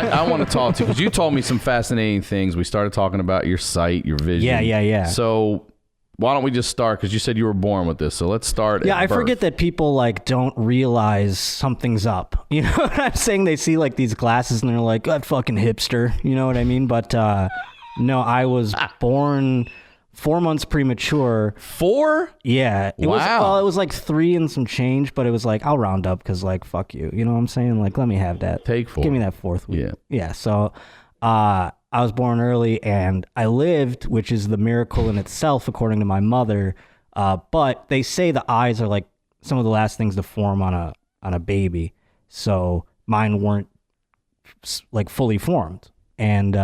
I want to talk to you because you told me some fascinating things. We started talking about your sight, your vision. Yeah. So why don't we just start? Because you said you were born with this. So let's start. Yeah, I birth. forget that people like don't realize something's up. You know what I'm saying? They see like these glasses and they're like, that fucking hipster. You know what I mean? But no, I was born 4 months premature. 4? Yeah. It Wow. it was like 3 and some change, but it was like, I'll round up because like, fuck you. You know what I'm saying? Like, let me have that. Take 4. Give me that 4th week. Yeah. Yeah. So I was born early and I lived, which is the miracle in itself, according to my mother. But they say the eyes are like some of the last things to form on a baby. So mine weren't like fully formed. And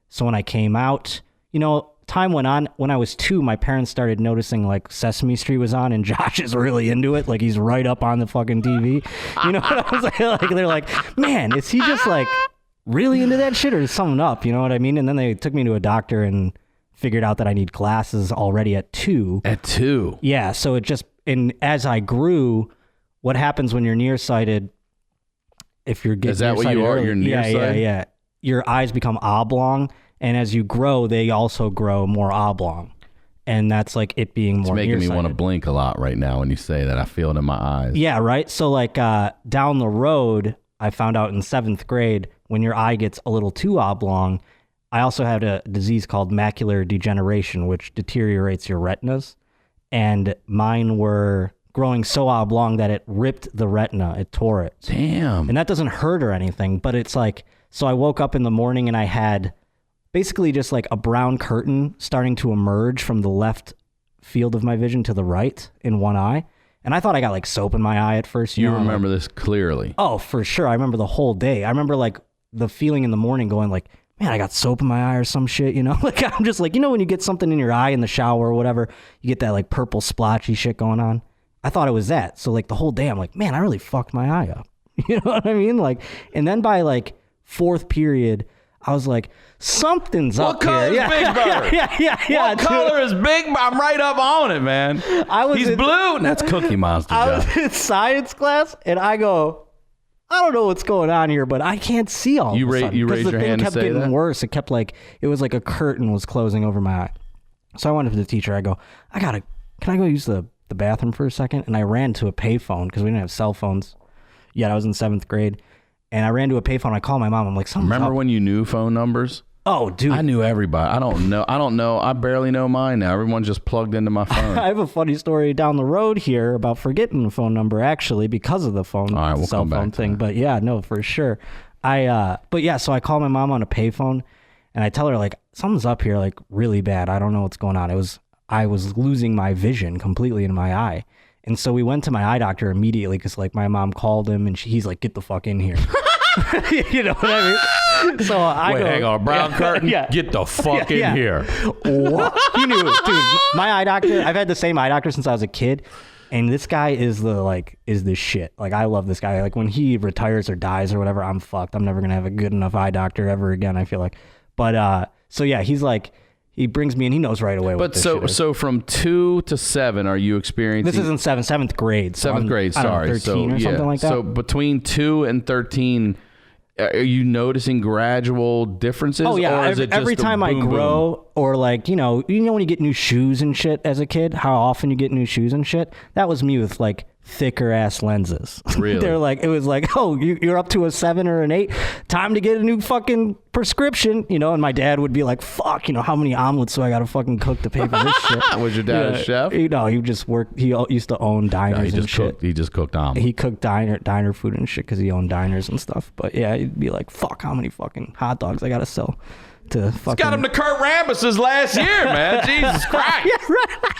so when I came out, you know, time went on. When I was 2, my parents started noticing like Sesame Street was on and Josh is really into it. Like he's right up on the fucking TV. You know what I was like? Like they're like, man, is he just like really into that shit or is something up? You know what I mean? And then they took me to a doctor and figured out that I need glasses already at 2. At 2? Yeah. So it just, and as I grew, what happens when you're nearsighted, if you're getting Is that what you are? You're nearsighted? Yeah. Your eyes become oblong. And as you grow, they also grow more oblong. And that's like it being more nearsighted. It's making me want to nearsighted. blink a lot right now when you say that. I feel it in my eyes. Yeah, right? So like down the road, I found out in 7th grade, when your eye gets a little too oblong, I also had a disease called macular degeneration, which deteriorates your retinas. And mine were growing so oblong that it ripped the retina. It tore it. Damn. And that doesn't hurt or anything, but it's like, so I woke up in the morning and I had basically just like a brown curtain starting to emerge from the left field of my vision to the right in one eye. And I thought I got like soap in my eye at first. You remember this clearly? Oh, for sure. I remember the whole day. I remember like the feeling in the morning going like, man, I got soap in my eye or some shit, you know? Like I'm just like, you know when you get something in your eye in the shower or whatever, you get that like purple splotchy shit going on? I thought it was that. So like the whole day I'm like, man, I really fucked my eye up. You know what I mean? Like, and then by like 4th period, I was like, something's what up color here. is Big Bird? Yeah. What color is Big Bird? I'm right up on it, man. He's blue. And that's Cookie Monster, I Josh. was in science class, and I go, I don't know what's going on here, but I can't see all You of a sudden. raised your hand to say Because the thing kept getting that? worse. It kept like, it was like a curtain was closing over my eye. So I went up to the teacher. I go, can I go use the bathroom for a second? And I ran to a payphone because we didn't have cell phones yet. I was in 7th grade. And I ran to a payphone. I called my mom. I'm like, something's Remember up. when you knew phone numbers? Oh, dude. I knew everybody. I don't know. I barely know mine now. Everyone's just plugged into my phone. I have a funny story down the road here about forgetting the phone number actually because of the phone All right, we'll cell come back phone to thing. that. But yeah, no, for sure. So I call my mom on a payphone and I tell her like something's up here like really bad. I don't know what's going on. I was losing my vision completely in my eye. And so we went to my eye doctor immediately because like my mom called him and he's like, get the fuck in here. You know what I mean? So I go, hang on, brown curtain. Yeah. Get the fuck in here. What? He knew it, dude. My eye doctor. I've had the same eye doctor since I was a kid, and this guy is the shit. Like I love this guy. Like when he retires or dies or whatever, I'm fucked. I'm never gonna have a good enough eye doctor ever again. I feel like, but so yeah, he's like. He brings me in. He knows right away. But so from 2 to 7, are you experiencing? This isn't 7th grade. So 7th grade. I don't know, Sorry, 13 or something like that. So between 2 and 13, are you noticing gradual differences? Oh yeah, or is it every just a time I boom, grow, boom? or like you know when you get new shoes and shit as a kid, how often you get new shoes and shit. That was me with like thicker ass lenses. Really? They're like, it was like, oh, you're up to a 7 or an 8. Time to get a new fucking prescription, you know. And my dad would be like, fuck, you know, how many omelets do I gotta fucking cook to pay for this shit? Was your dad a chef? You know, he just worked. He used to own diners and shit. He just cooked omelets. He cooked diner food and shit because he owned diners and stuff. But yeah, he'd be like, fuck, how many fucking hot dogs I gotta sell to fucking... Got him to Kurt Rambis's last year, man. Jesus Christ. Yeah, right.